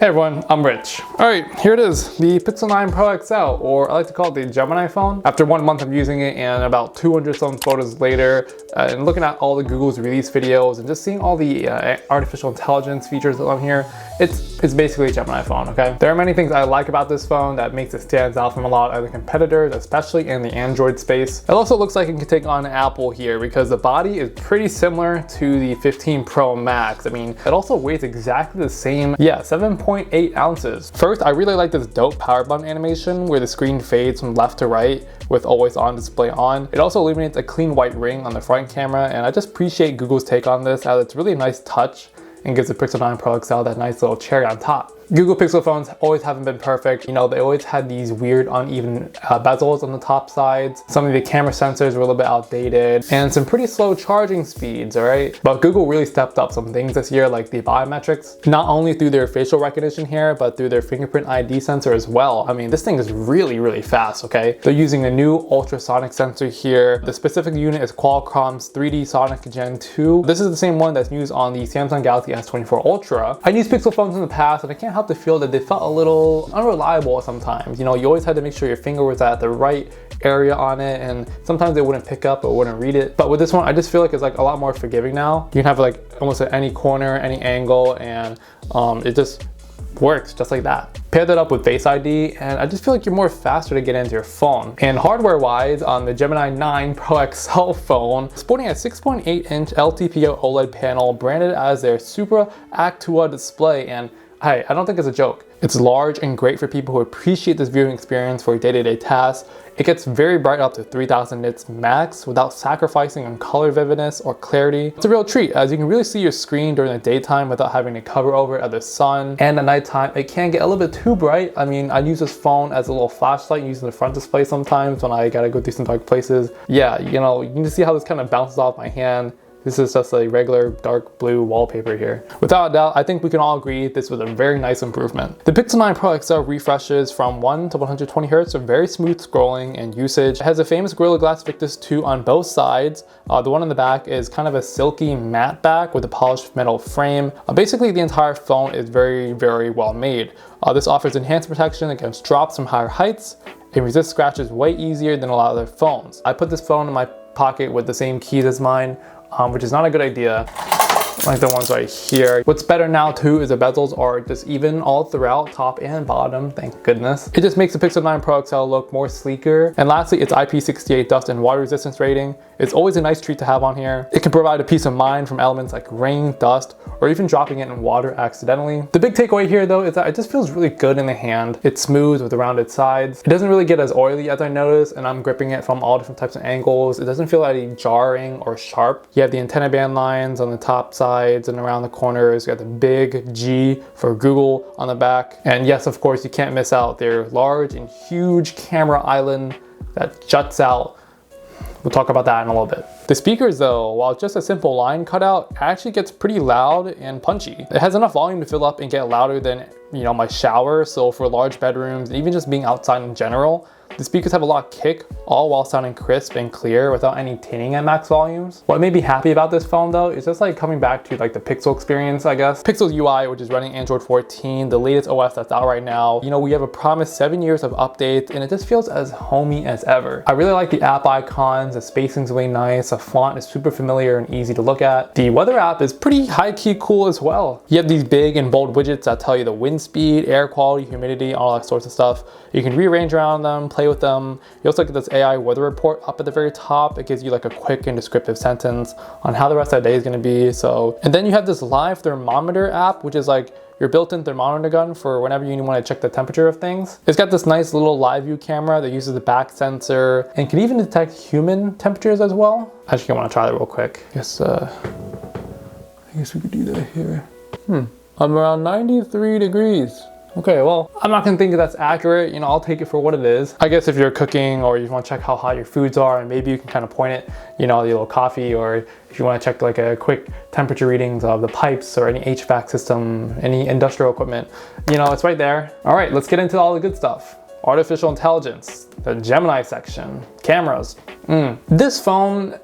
Hey everyone, I'm Rich. Alright, here it is, the Pixel 9 Pro XL, or I like to call it the Gemini phone. After 1 month of using it and about 200 some photos later, and looking at all the Google's release videos and just seeing all the artificial intelligence features on here, it's basically a Gemini phone, okay? There are many things I like about this phone that makes it stand out from a lot of other competitors, especially in the Android space. It also looks like it can take on Apple here because the body is pretty similar to the 15 Pro Max. I mean, it also weighs exactly the same, 7.8 ounces. First, I really like this dope power button animation where the screen fades from left to right with always on display on. It also illuminates a clean white ring on the front camera, and I just appreciate Google's take on this as it's really a nice touch and gives the Pixel 9 Pro XL that nice little cherry on top. Google Pixel phones always haven't been perfect. You know, they always had these weird uneven bezels on the top sides. Some of the camera sensors were a little bit outdated and some pretty slow charging speeds, all right? But Google really stepped up some things this year, like the biometrics, not only through their facial recognition here, but through their fingerprint ID sensor as well. I mean, this thing is really, really fast, okay? They're using a new ultrasonic sensor here. The specific unit is Qualcomm's 3D Sonic Gen 2. This is the same one that's used on the Samsung Galaxy S24 Ultra. I used Pixel phones in the past and I can't help to feel that they felt a little unreliable sometimes. You know, you always had to make sure your finger was at the right area on it, and sometimes they wouldn't pick up or wouldn't read it. But with this one, I just feel like it's like a lot more forgiving now. You can have like almost at any corner, any angle, and it just works just like that. Pair that up with Face ID and I just feel like you're more faster to get into your phone. And hardware wise, on the Gemini 9 Pro XL phone, sporting a 6.8 inch LTPO OLED panel branded as their Super Actua display, and hey, I don't think it's a joke. It's large and great for people who appreciate this viewing experience for day-to-day tasks. It gets very bright up to 3000 nits max without sacrificing on color vividness or clarity. It's a real treat as you can really see your screen during the daytime without having to cover over it at the sun. And at nighttime, it can get a little bit too bright. I mean, I use this phone as a little flashlight using the front display sometimes when I gotta go through some dark places. Yeah, you know, you can just see how this kind of bounces off my hand. This is just a regular dark blue wallpaper here. Without a doubt, I think we can all agree this was a very nice improvement. The Pixel 9 Pro XL refreshes from 1 to 120 Hz with very smooth scrolling and usage. It has a famous Gorilla Glass Victus 2 on both sides. The one on the back is kind of a silky matte back with a polished metal frame. Basically, the entire phone is very, very well made. This offers enhanced protection against drops from higher heights. It resists scratches way easier than a lot of other phones. I put this phone in my pocket with the same keys as mine, which is not a good idea, like the ones right here. What's better now too is the bezels are just even all throughout, top and bottom, thank goodness. It just makes the Pixel 9 Pro XL look more sleeker. And lastly, its IP68 dust and water resistance rating. It's always a nice treat to have on here. It can provide a peace of mind from elements like rain, dust, or even dropping it in water accidentally. The big takeaway here though is that it just feels really good in the hand. It's smooth with the rounded sides. It doesn't really get as oily as I noticed, and I'm gripping it from all different types of angles. It doesn't feel any jarring or sharp. You have the antenna band lines on the top sides and around the corners. You got the big G for Google on the back. And yes, of course, you can't miss out their large and huge camera island that juts out. We'll talk about that in a little bit. The speakers though, while just a simple line cutout, actually gets pretty loud and punchy. It has enough volume to fill up and get louder than, you know, my shower. So for large bedrooms, and even just being outside in general, the speakers have a lot of kick, all while sounding crisp and clear without any tinning at max volumes. What made me happy about this phone though is just like coming back to like the Pixel experience, I guess. Pixel's UI, which is running Android 14, the latest OS that's out right now. You know, we have a promised 7 years of updates and it just feels as homey as ever. I really like the app icons, the spacing's really nice, the font is super familiar and easy to look at. The weather app is pretty high-key cool as well. You have these big and bold widgets that tell you the wind speed, air quality, humidity, all that sorts of stuff. You can rearrange around them, play with them. You also get this AI weather report up at the very top. It gives you like a quick and descriptive sentence on how the rest of the day is going to be. So, and then you have this live thermometer app, which is like your built-in thermometer gun for whenever you want to check the temperature of things. It's got this nice little live view camera that uses the back sensor and can even detect human temperatures as well. I just want to try that real quick. I guess we could do that here. I'm around 93 degrees. Okay, well, I'm not gonna think that's accurate. You know, I'll take it for what it is. I guess if you're cooking or you wanna check how hot your foods are, and maybe you can kind of point it, you know, your little coffee, or if you wanna check like a quick temperature readings of the pipes or any HVAC system, any industrial equipment, you know, it's right there. All right, let's get into all the good stuff. Artificial intelligence, the Gemini section, cameras. This phone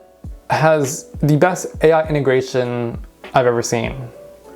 has the best AI integration I've ever seen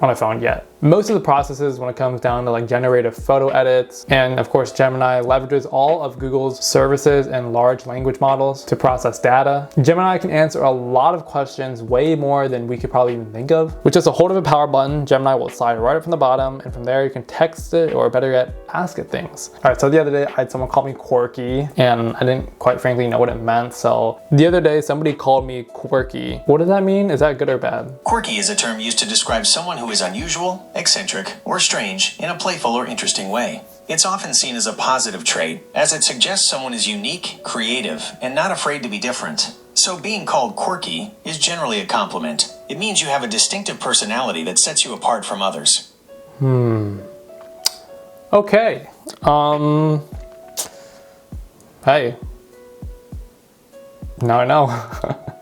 on a phone yet. most of the processes when it comes down to like generative photo edits. And of course, Gemini leverages all of Google's services and large language models to process data. Gemini can answer a lot of questions, way more than we could probably even think of. With just a hold of a power button, Gemini will slide right up from the bottom, and from there you can text it, or better yet, ask it things. All right, so the other day I had someone call me quirky, and I didn't quite frankly know what it meant. So the other day somebody called me quirky. What does that mean? Is that good or bad? Quirky is a term used to describe someone who is unusual, eccentric, or strange in a playful or interesting way. It's often seen as a positive trait, as it suggests someone is unique, creative, and not afraid to be different. So being called quirky is generally a compliment. It means you have a distinctive personality that sets you apart from others. Okay. Hey. Now I know.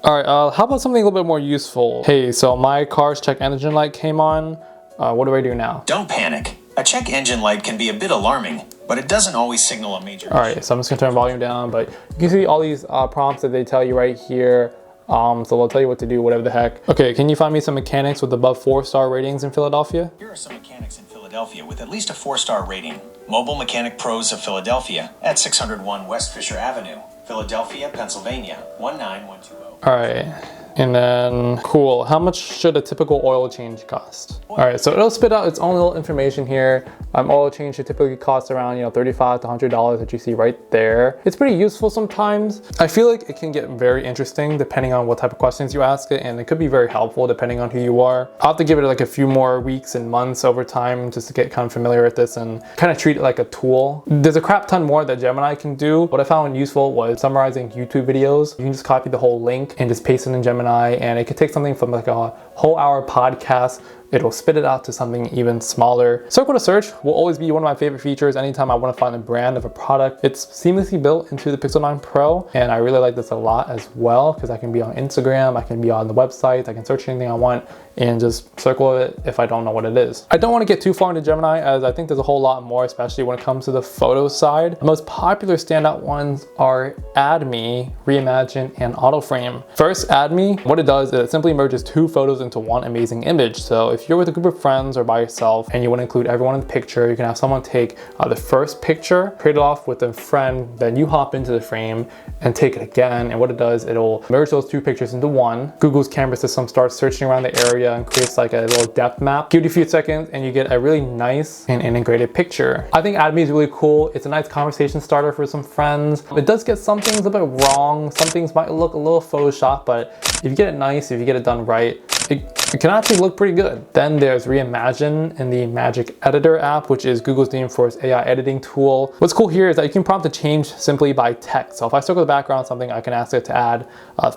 All right, how about something a little bit more useful? Hey, so my car's check engine light came on. What do I do now? Don't panic. A check engine light can be a bit alarming, but it doesn't always signal a major issue. All right, so I'm just gonna turn volume down, but you can see all these prompts that they tell you right here. So they'll tell you what to do, whatever the heck. Okay, can you find me some mechanics with above 4-star ratings in Philadelphia? Here are some mechanics in Philadelphia with at least a 4-star rating. Mobile Mechanic Pros of Philadelphia at 601 West Fisher Avenue, Philadelphia, Pennsylvania, 19120. All right. And then, cool, how much should a typical oil change cost? All right, so it'll spit out its own little information here. Oil change should typically cost around, $35 to $100 that you see right there. It's pretty useful sometimes. I feel like it can get very interesting depending on what type of questions you ask it, and it could be very helpful depending on who you are. I'll have to give it like a few more weeks and months over time just to get kind of familiar with this and kind of treat it like a tool. There's a crap ton more that Gemini can do. What I found useful was summarizing YouTube videos. You can just copy the whole link and just paste it in Gemini, and it could take something from like a whole hour podcast. It'll spit it out to something even smaller. Circle to search will always be one of my favorite features anytime I want to find a brand of a product. It's seamlessly built into the Pixel 9 Pro, and I really like this a lot as well because I can be on Instagram, I can be on the website, I can search anything I want and just circle it if I don't know what it is. I don't want to get too far into Gemini as I think there's a whole lot more, especially when it comes to the photo side. The most popular standout ones are Add Me, Reimagine, and Autoframe. First, Add Me, what it does is it simply merges 2 photos into one amazing image. So if you're with a group of friends or by yourself and you want to include everyone in the picture, you can have someone take the first picture, trade it off with a friend, then you hop into the frame and take it again. And what it does, it'll merge those 2 pictures into one. Google's camera system starts searching around the area and creates like a little depth map. Give it a few seconds and you get a really nice and integrated picture. I think Add Me is really cool. It's a nice conversation starter for some friends. It does get some things a bit wrong. Some things might look a little Photoshop, but if you get it nice, if you get it done right, it can actually look pretty good. Then there's Reimagine in the Magic Editor app, which is Google's name for its AI editing tool. What's cool here is that you can prompt a change simply by text. So if I circle the background on something, I can ask it to add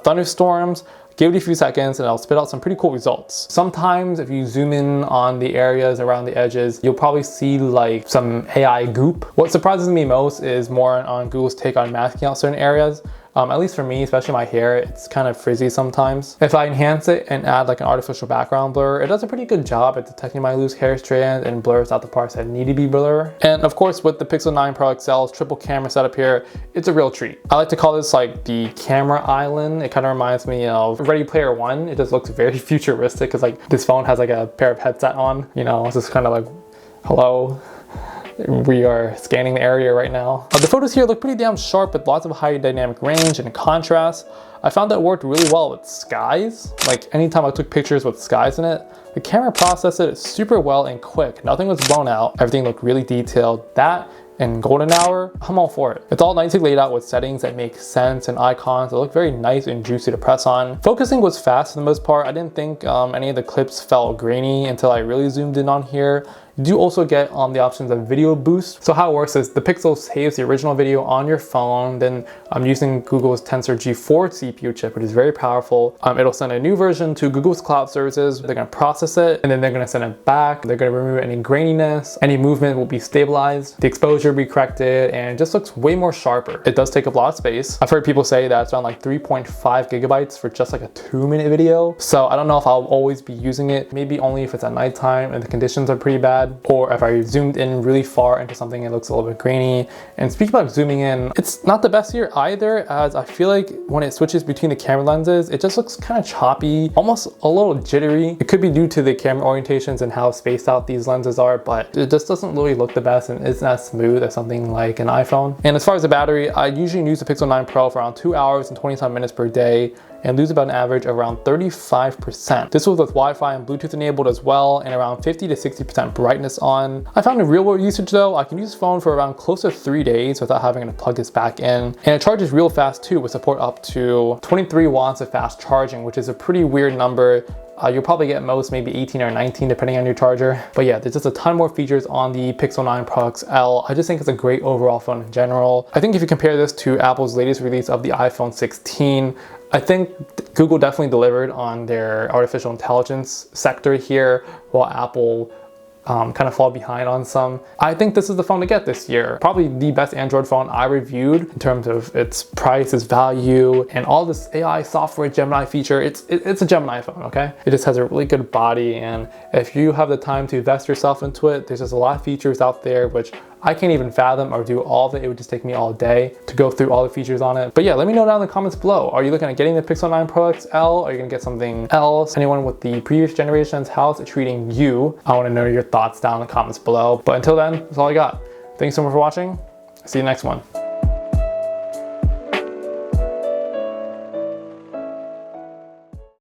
thunderstorms. Give it a few seconds and it'll spit out some pretty cool results. Sometimes if you zoom in on the areas around the edges, you'll probably see like some AI goop. What surprises me most is more on Google's take on masking out certain areas. At least for me, especially my hair, it's kind of frizzy sometimes. If I enhance it and add like an artificial background blur, it does a pretty good job at detecting my loose hair strands and blurs out the parts that need to be blurred. And of course, with the Pixel 9 Pro XL's triple camera setup here, it's a real treat. I like to call this like the camera island. It kind of reminds me of Ready Player One. It just looks very futuristic because like this phone has like a pair of headset on. It's just kind of like, hello. We are scanning the area right now. The photos here look pretty damn sharp with lots of high dynamic range and contrast. I found that it worked really well with skies. Like anytime I took pictures with skies in it, the camera processed it super well and quick. Nothing was blown out. Everything looked really detailed. That and golden hour, I'm all for it. It's all nicely laid out with settings that make sense and icons that look very nice and juicy to press on. Focusing was fast for the most part. I didn't think any of the clips felt grainy until I really zoomed in on here. You do also get the options of video boost. So how it works is the Pixel saves the original video on your phone. Then I'm using Google's Tensor G4 CPU chip, which is very powerful. It'll send a new version to Google's cloud services. They're gonna process it and then they're gonna send it back. They're gonna remove any graininess. Any movement will be stabilized. The exposure will be corrected and it just looks way more sharper. It does take up a lot of space. I've heard people say that it's around like 3.5 gigabytes for just like a 2-minute video. So I don't know if I'll always be using it. Maybe only if it's at nighttime and the conditions are pretty bad. bad, or if I zoomed in really far into something, it looks a little bit grainy. And speaking about zooming in, it's not the best here either, as I feel like when it switches between the camera lenses, it just looks kind of choppy, almost a little jittery. It could be due to the camera orientations and how spaced out these lenses are, but it just doesn't really look the best and isn't as smooth as something like an iPhone. And as far as the battery, I usually use the Pixel 9 Pro for around 2 hours and 27 minutes per day, and lose about an average of around 35%. This was with Wi-Fi and Bluetooth enabled as well, and around 50 to 60% brightness on. I found in real world usage though, I can use this phone for around close to 3 days without having to plug this back in. And it charges real fast too, with support up to 23 watts of fast charging, which is a pretty weird number. You'll probably get most maybe 18 or 19 depending on your charger. But yeah, there's just a ton more features on the Pixel 9 Pro XL. I just think it's a great overall phone in general. I think if you compare this to Apple's latest release of the iPhone 16, I think Google definitely delivered on their artificial intelligence sector here, while Apple kind of fall behind on some. I think this is the phone to get this year. Probably the best Android phone I reviewed in terms of its price, its value, and all this AI software Gemini feature. It's a Gemini phone, okay? It just has a really good body, and if you have the time to invest yourself into it, there's just a lot of features out there which I can't even fathom or do all of it. It would just take me all day to go through all the features on it. But yeah, let me know down in the comments below. Are you looking at getting the Pixel 9 Pro XL? Are you gonna get something else? Anyone with the previous generations, how's it treating you? I wanna know your thoughts down in the comments below. But until then, that's all I got. Thanks so much for watching. See you next one.